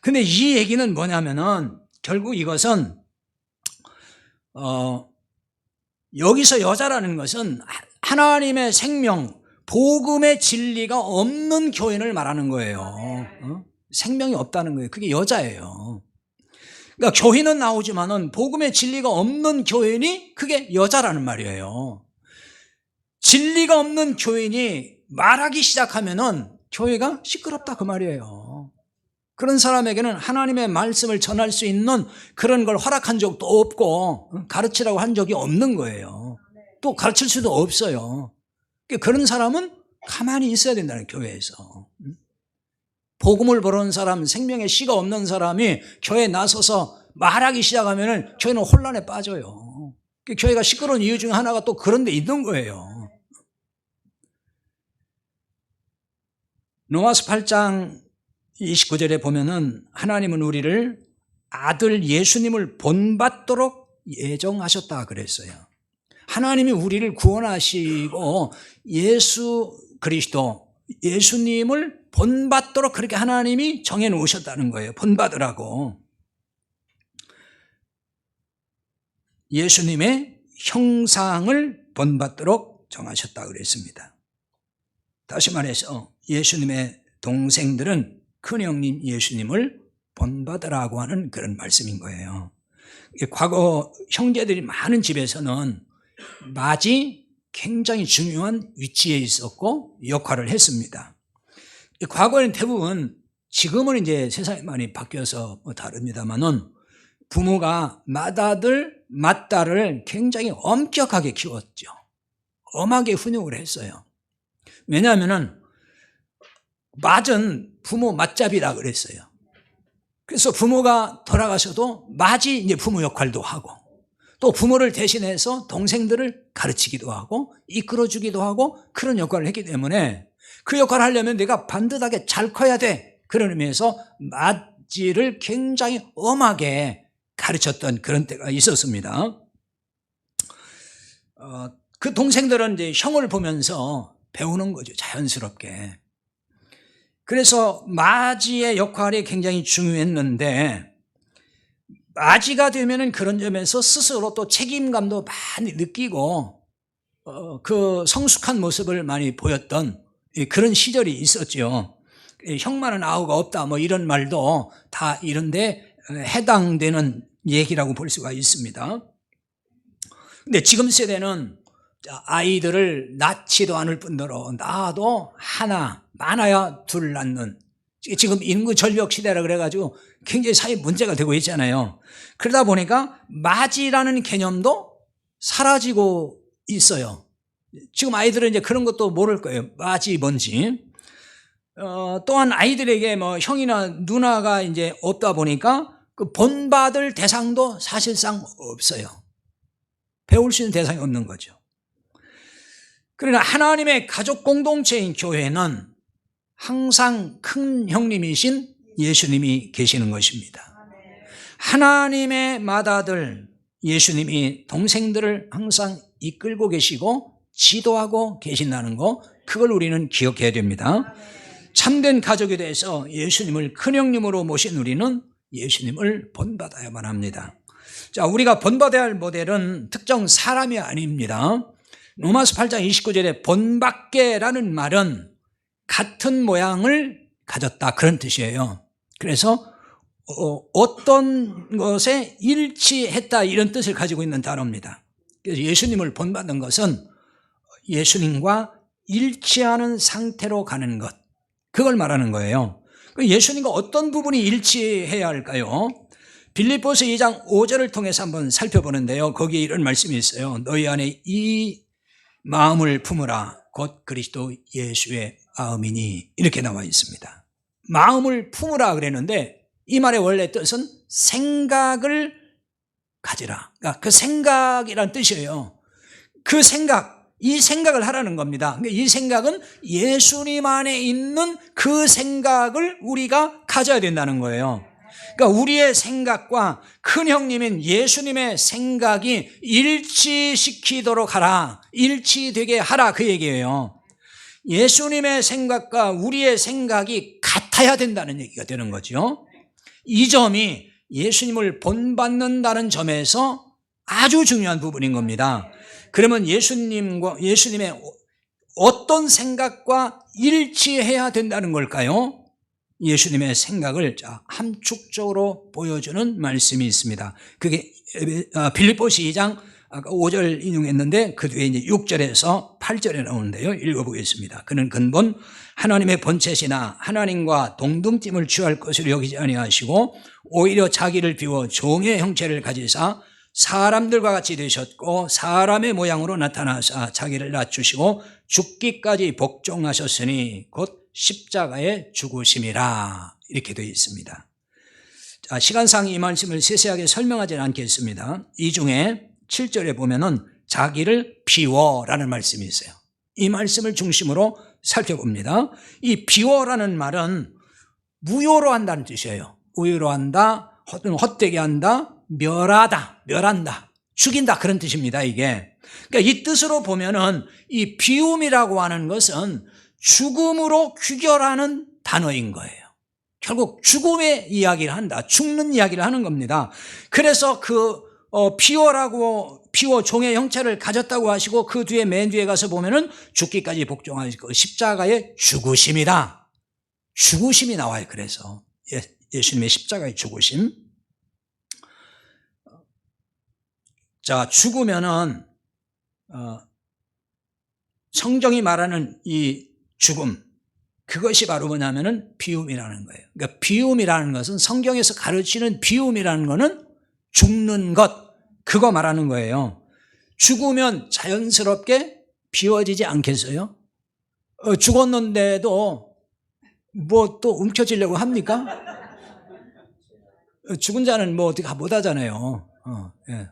근데 이 얘기는 뭐냐면은 결국 이것은 여기서 여자라는 것은 하나님의 생명, 복음의 진리가 없는 교인을 말하는 거예요. 생명이 없다는 거예요. 그게 여자예요. 그러니까 교인은 나오지만은 복음의 진리가 없는 교인이 그게 여자라는 말이에요. 진리가 없는 교인이 말하기 시작하면은 교회가 시끄럽다 그 말이에요. 그런 사람에게는 하나님의 말씀을 전할 수 있는 그런 걸 허락한 적도 없고 가르치라고 한 적이 없는 거예요. 또 가르칠 수도 없어요. 그런 사람은 가만히 있어야 된다는 교회에서. 복음을 모르는 사람, 생명의 씨가 없는 사람이 교회에 나서서 말하기 시작하면 교회는 혼란에 빠져요. 교회가 시끄러운 이유 중 하나가 또 그런 데 있는 거예요. 로마서 8장 29절에 보면은 하나님은 우리를 아들 예수님을 본받도록 예정하셨다 그랬어요. 하나님이 우리를 구원하시고 예수 그리스도, 예수님을 본받도록 그렇게 하나님이 정해놓으셨다는 거예요. 본받으라고. 예수님의 형상을 본받도록 정하셨다 그랬습니다. 다시 말해서 예수님의 동생들은 큰형님 예수님을 본받으라고 하는 그런 말씀인 거예요. 과거 형제들이 많은 집에서는 맏이 굉장히 중요한 위치에 있었고 역할을 했습니다. 과거에는 대부분, 지금은 이제 세상이 많이 바뀌어서 다릅니다만은 부모가 맏아들, 맏딸을 굉장히 엄격하게 키웠죠. 엄하게 훈육을 했어요. 왜냐하면은 맏은 부모 맞잡이라 그랬어요. 그래서 부모가 돌아가셔도 맏이 이제 부모 역할도 하고 또 부모를 대신해서 동생들을 가르치기도 하고 이끌어주기도 하고 그런 역할을 했기 때문에 그 역할을 하려면 내가 반듯하게 잘 커야 돼. 그런 의미에서 맏지를 굉장히 엄하게 가르쳤던 그런 때가 있었습니다. 그 동생들은 이제 형을 보면서 배우는 거죠. 자연스럽게. 그래서 맏지의 역할이 굉장히 중요했는데 맏지가 되면은 그런 점에서 스스로 또 책임감도 많이 느끼고 그 성숙한 모습을 많이 보였던 그런 시절이 있었죠. 형만은 아우가 없다 뭐 이런 말도 다 이런데 해당되는 얘기라고 볼 수가 있습니다. 근데 지금 세대는 아이들을 낳지도 않을 뿐더러 낳아도 하나, 많아야 둘 낳는, 지금 인구 절벽 시대라 그래가지고 굉장히 사회 문제가 되고 있잖아요. 그러다 보니까 맏이라는 개념도 사라지고 있어요. 지금 아이들은 이제 그런 것도 모를 거예요. 맏이 뭔지. 또한 아이들에게 뭐 형이나 누나가 이제 없다 보니까 그 본받을 대상도 사실상 없어요. 배울 수 있는 대상이 없는 거죠. 그러나 하나님의 가족 공동체인 교회는 항상 큰 형님이신 예수님이 계시는 것입니다. 하나님의 맏아들 예수님이 동생들을 항상 이끌고 계시고 지도하고 계신다는 거, 그걸 우리는 기억해야 됩니다. 참된 가족에 대해서 예수님을 큰형님으로 모신 우리는 예수님을 본받아야만 합니다. 자, 우리가 본받아야 할 모델은 특정 사람이 아닙니다. 로마서 8장 29절에 본받게라는 말은 같은 모양을 가졌다 그런 뜻이에요. 그래서 어떤 것에 일치했다 이런 뜻을 가지고 있는 단어입니다. 그래서 예수님을 본받는 것은 예수님과 일치하는 상태로 가는 것, 그걸 말하는 거예요. 예수님과 어떤 부분이 일치해야 할까요? 빌립보서 2장 5절을 통해서 한번 살펴보는데요. 거기에 이런 말씀이 있어요. 너희 안에 이 마음을 품으라 곧 그리스도 예수의 마음이니, 이렇게 나와 있습니다. 마음을 품으라 그랬는데 이 말의 원래 뜻은 생각을 가지라. 그러니까 그 생각이란 뜻이에요. 그 생각, 이 생각을 하라는 겁니다. 이 생각은 예수님 안에 있는 그 생각을 우리가 가져야 된다는 거예요. 그러니까 우리의 생각과 큰 형님인 예수님의 생각이 일치시키도록 하라, 일치되게 하라, 그 얘기예요. 예수님의 생각과 우리의 생각이 같아야 된다는 얘기가 되는 거죠. 이 점이 예수님을 본받는다는 점에서 아주 중요한 부분인 겁니다. 그러면 예수님의 어떤 생각과 일치해야 된다는 걸까요? 예수님의 생각을 함축적으로 보여주는 말씀이 있습니다. 그게 빌립보서 2장 아까 5절 인용했는데 그 뒤에 이제 6절에서 8절에 나오는데요. 읽어보겠습니다. 그는 근본 하나님의 본체시나 하나님과 동등됨을 취할 것으로 여기지 아니하시고 오히려 자기를 비워 종의 형체를 가지사 사람들과 같이 되셨고 사람의 모양으로 나타나사 자기를 낮추시고 죽기까지 복종하셨으니 곧 십자가의 죽으심이라, 이렇게 되어 있습니다. 자, 시간상 이 말씀을 세세하게 설명하지는 않겠습니다. 이 중에 7절에 보면은 자기를 비워라는 말씀이 있어요. 이 말씀을 중심으로 살펴봅니다. 이 비워라는 말은 무효로 한다는 뜻이에요. 무효로 한다, 헛되게 한다, 멸한다, 죽인다, 그런 뜻입니다, 이게. 그러니까 이 뜻으로 보면은 이 비움이라고 하는 것은 죽음으로 귀결하는 단어인 거예요. 결국 죽음의 이야기를 한다, 죽는 이야기를 하는 겁니다. 그래서 비워 종의 형체를 가졌다고 하시고 그 뒤에 맨 뒤에 가서 보면은 죽기까지 복종하시고 십자가의 죽으심이다. 죽으심이 나와요. 그래서 예수님의 십자가의 죽으심. 자, 죽으면은 성경이 말하는 이 죽음, 그것이 바로 뭐냐면은 비움이라는 거예요. 그러니까 비움이라는 것은, 성경에서 가르치는 비움이라는 것은 죽는 것, 그거 말하는 거예요. 죽으면 자연스럽게 비워지지 않겠어요? 죽었는데도 뭐 또 움켜쥐려고 합니까? 죽은 자는 뭐 어떻게 못 하잖아요. 예.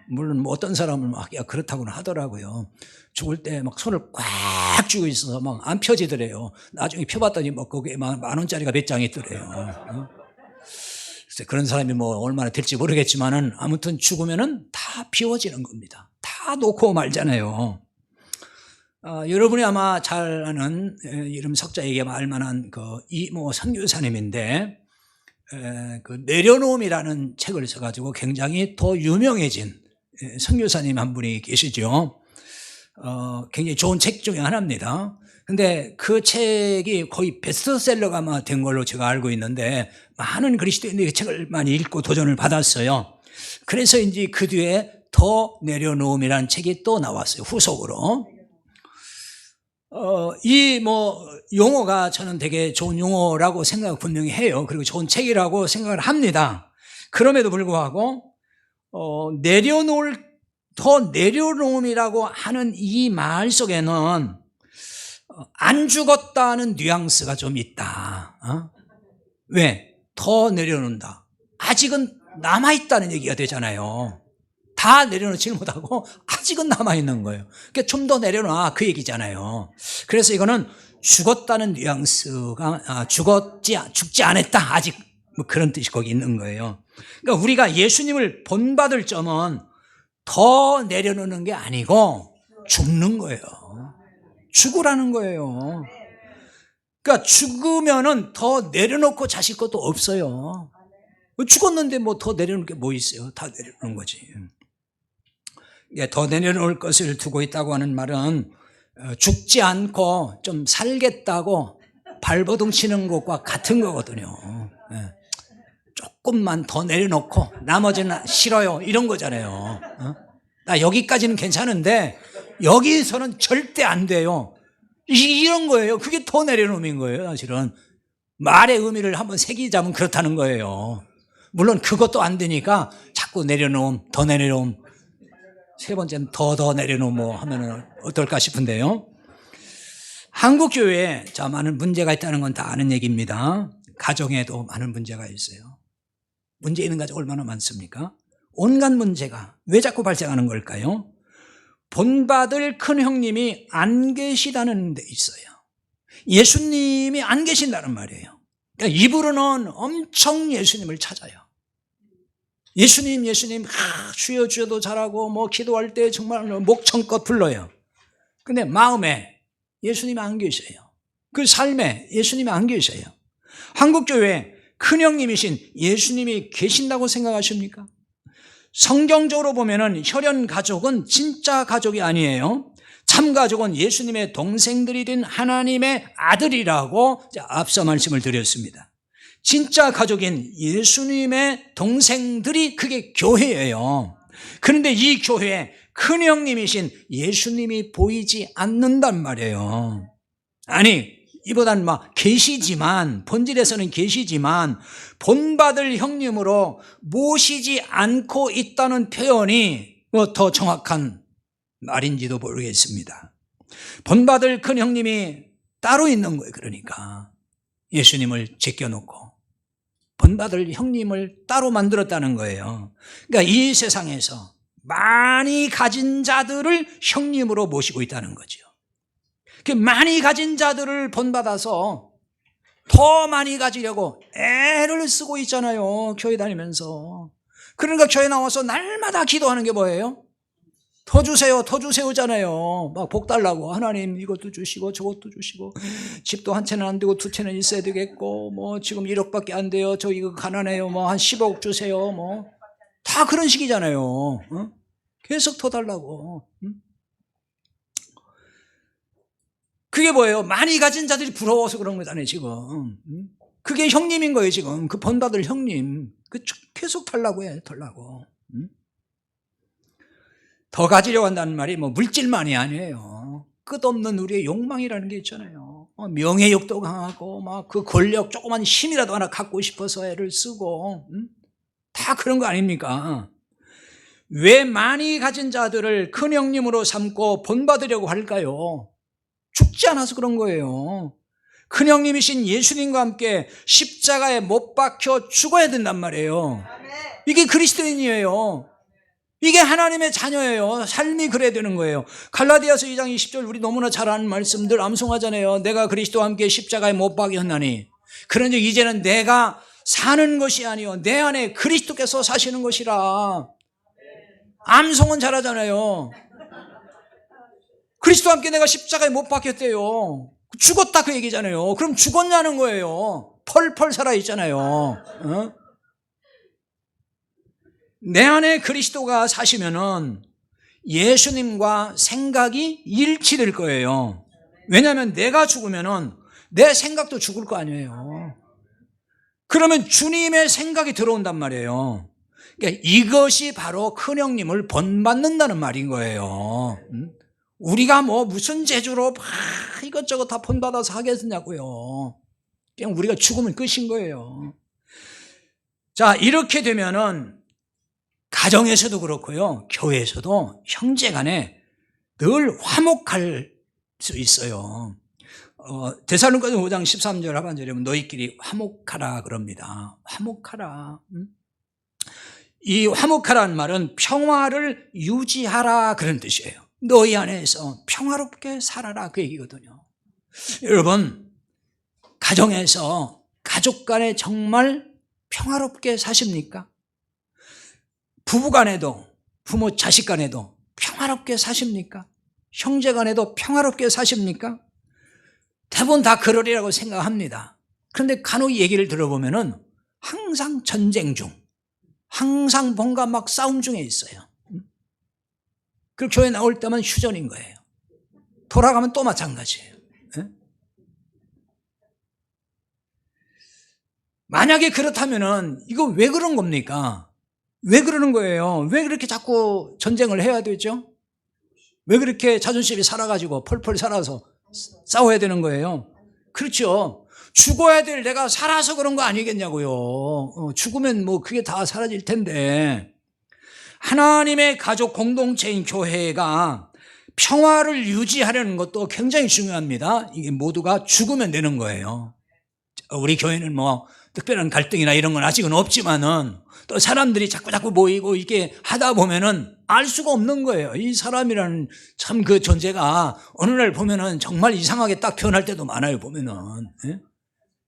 물론 뭐 어떤 사람은 막 그렇다고는 하더라고요. 죽을 때 막 손을 꽉 쥐고 있어서 막 안 펴지더래요. 나중에 펴봤더니 뭐 거기에 만 원짜리가 몇 장이 있더래요. 그런 사람이 뭐 얼마나 될지 모르겠지만은 아무튼 죽으면은 다 비워지는 겁니다. 다 놓고 말잖아요. 여러분이 아마 잘 아는 이름 석자에게 말만한 그 이모 선교사님인데, 그 내려놓음이라는 책을 써가지고 굉장히 더 유명해진 선교사님 한 분이 계시죠. 굉장히 좋은 책 중에 하나입니다. 근데 그 책이 거의 베스트셀러가 아마 된 걸로 제가 알고 있는데, 많은 그리스도인들이 그 책을 많이 읽고 도전을 받았어요. 그래서 이제 그 뒤에 더 내려놓음이라는 책이 또 나왔어요, 후속으로. 이 용어가 저는 되게 좋은 용어라고 생각을 분명히 해요. 그리고 좋은 책이라고 생각을 합니다. 그럼에도 불구하고 더 내려놓음이라고 하는 이 말 속에는 안 죽었다는 뉘앙스가 좀 있다. 왜? 더 내려놓는다. 아직은 남아있다는 얘기가 되잖아요. 다 내려놓지를 못하고 아직은 남아있는 거예요. 그러니까 좀 더 내려놔, 그 얘기잖아요. 그래서 이거는 죽었다는 뉘앙스가 죽지 않았다, 아직, 뭐 그런 뜻이 거기 있는 거예요. 그러니까 우리가 예수님을 본받을 점은 더 내려놓는 게 아니고 죽는 거예요. 죽으라는 거예요. 그러니까 죽으면은 더 내려놓고 자실 것도 없어요. 죽었는데 뭐 더 내려놓을 게 뭐 있어요? 다 내려놓는 거지. 더 내려놓을 것을 두고 있다고 하는 말은 죽지 않고 좀 살겠다고 발버둥 치는 것과 같은 거거든요. 조금만 더 내려놓고 나머지는 싫어요 이런 거잖아요. 나 여기까지는 괜찮은데 여기서는 절대 안 돼요. 이런 거예요. 그게 더 내려놓음인 거예요. 사실은 말의 의미를 한번 새기자면 그렇다는 거예요. 물론 그것도 안 되니까 자꾸 내려놓음, 더 내려놓음, 세 번째는 더 내려놓음 뭐 하면은 어떨까 싶은데요. 한국 교회에 자 많은 문제가 있다는 건 다 아는 얘기입니다. 가정에도 많은 문제가 있어요. 문제 있는 가정 얼마나 많습니까? 온갖 문제가 왜 자꾸 발생하는 걸까요? 본받을 큰 형님이 안 계시다는 데 있어요. 예수님이 안 계신다는 말이에요. 그러니까 입으로는 엄청 예수님을 찾아요. 예수님 주여 주여도 잘하고 뭐 기도할 때 정말 목청껏 불러요. 근데 마음에 예수님이 안 계셔요. 그 삶에 예수님이 안 계셔요. 한국교회 큰형님이신 예수님이 계신다고 생각하십니까? 성경적으로 보면은 혈연 가족은 진짜 가족이 아니에요. 참 가족은 예수님의 동생들이 된 하나님의 아들이라고 앞서 말씀을 드렸습니다. 진짜 가족인 예수님의 동생들이 그게 교회예요. 그런데 이 교회에 큰형님이신 예수님이 보이지 않는단 말이에요. 아니 이보단 계시지만 본질에서는 계시지만 본받을 형님으로 모시지 않고 있다는 표현이 더 정확한 말인지도 모르겠습니다. 본받을 큰 형님이 따로 있는 거예요. 그러니까 예수님을 제껴놓고 본받을 형님을 따로 만들었다는 거예요. 그러니까 이 세상에서 많이 가진 자들을 형님으로 모시고 있다는 거죠. 많이 가진 자들을 본받아서 더 많이 가지려고 애를 쓰고 있잖아요. 교회 다니면서. 그러니까 교회 나와서 날마다 기도하는 게 뭐예요? 더 주세요, 더 주세요잖아요. 막 복 달라고. 하나님 이것도 주시고 저것도 주시고 집도 한 채는 안 되고 두 채는 있어야 되겠고 뭐 지금 1억밖에 안 돼요. 저 이거 가난해요. 뭐 한 10억 주세요. 뭐 다 그런 식이잖아요. 계속 더 달라고. 그게 뭐예요? 많이 가진 자들이 부러워서 그런 거잖아요, 지금. 그게 형님인 거예요, 지금. 그 본받을 형님. 계속 달라고 해, 달라고. 더 가지려고 한다는 말이 뭐 물질만이 아니에요. 끝없는 우리의 욕망이라는 게 있잖아요. 명예욕도 강하고, 막 그 권력 조그만 힘이라도 하나 갖고 싶어서 애를 쓰고, 다 그런 거 아닙니까? 왜 많이 가진 자들을 큰 형님으로 삼고 본받으려고 할까요? 죽지 않아서 그런 거예요. 큰형님이신 예수님과 함께 십자가에 못 박혀 죽어야 된단 말이에요. 이게 그리스도인이에요. 이게 하나님의 자녀예요. 삶이 그래야 되는 거예요. 갈라디아서 2장 20절 우리 너무나 잘 아는 말씀들 암송하잖아요. 내가 그리스도와 함께 십자가에 못 박였나니 그런즉 이제는 내가 사는 것이 아니요 내 안에 그리스도께서 사시는 것이라. 암송은 잘하잖아요. 그리스도와 함께 내가 십자가에 못 박혔대요. 죽었다 그 얘기잖아요. 그럼 죽었냐는 거예요. 펄펄 살아있잖아요. 내 안에 그리스도가 사시면은 예수님과 생각이 일치될 거예요. 왜냐하면 내가 죽으면은 내 생각도 죽을 거 아니에요. 그러면 주님의 생각이 들어온단 말이에요. 그러니까 이것이 바로 큰형님을 본받는다는 말인 거예요. 우리가 뭐 무슨 재주로 막 이것저것 다 본받아서 하겠냐고요. 그냥 우리가 죽으면 끝인 거예요. 자, 이렇게 되면은 가정에서도 그렇고요. 교회에서도 형제간에 늘 화목할 수 있어요. 데살로니가서 5장 13절 하반절에 보면 너희끼리 화목하라 그럽니다. 화목하라. 이 화목하라는 말은 평화를 유지하라 그런 뜻이에요. 너희 안에서 평화롭게 살아라 그 얘기거든요. 여러분 가정에서 가족 간에 정말 평화롭게 사십니까? 부부 간에도 부모 자식 간에도 평화롭게 사십니까? 형제 간에도 평화롭게 사십니까? 대부분 다 그러리라고 생각합니다. 그런데 간혹 얘기를 들어보면은 항상 전쟁 중 항상 뭔가 막 싸움 중에 있어요. 그 교회 나올 때만 휴전인 거예요. 돌아가면 또 마찬가지예요. 만약에 그렇다면은 이거 왜 그런 겁니까? 왜 그러는 거예요? 왜 그렇게 자꾸 전쟁을 해야 되죠? 왜 그렇게 자존심이 살아가지고 펄펄 살아서 싸워야 되는 거예요? 그렇죠. 죽어야 될 내가 살아서 그런 거 아니겠냐고요. 죽으면 뭐 그게 다 사라질 텐데. 하나님의 가족 공동체인 교회가 평화를 유지하려는 것도 굉장히 중요합니다. 이게 모두가 죽으면 되는 거예요. 우리 교회는 뭐 특별한 갈등이나 이런 건 아직은 없지만은 또 사람들이 자꾸 모이고 이렇게 하다 보면은 알 수가 없는 거예요. 이 사람이라는 참 그 존재가 어느 날 보면은 정말 이상하게 딱 변할 때도 많아요. 보면은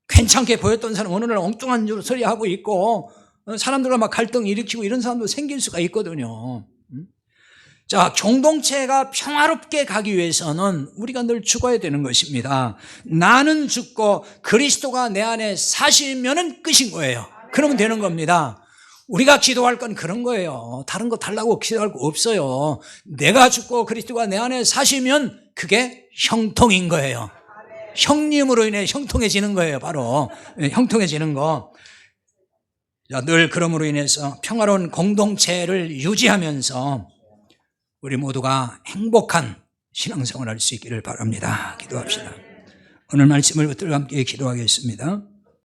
괜찮게 보였던 사람 어느 날 엉뚱한 소리 하고 있고 사람들과 막 갈등 일으키고 이런 사람도 생길 수가 있거든요. 자, 공동체가 평화롭게 가기 위해서는 우리가 늘 죽어야 되는 것입니다. 나는 죽고 그리스도가 내 안에 사시면은 끝인 거예요. 그러면 되는 겁니다. 우리가 기도할 건 그런 거예요. 다른 거 달라고 기도할 거 없어요. 내가 죽고 그리스도가 내 안에 사시면 그게 형통인 거예요. 형님으로 인해 형통해지는 거예요. 바로 형통해지는 거. 자, 늘 그럼으로 인해서 평화로운 공동체를 유지하면서 우리 모두가 행복한 신앙생활을 할 수 있기를 바랍니다. 기도합시다. 오늘 말씀을 붙들고 함께 기도하겠습니다.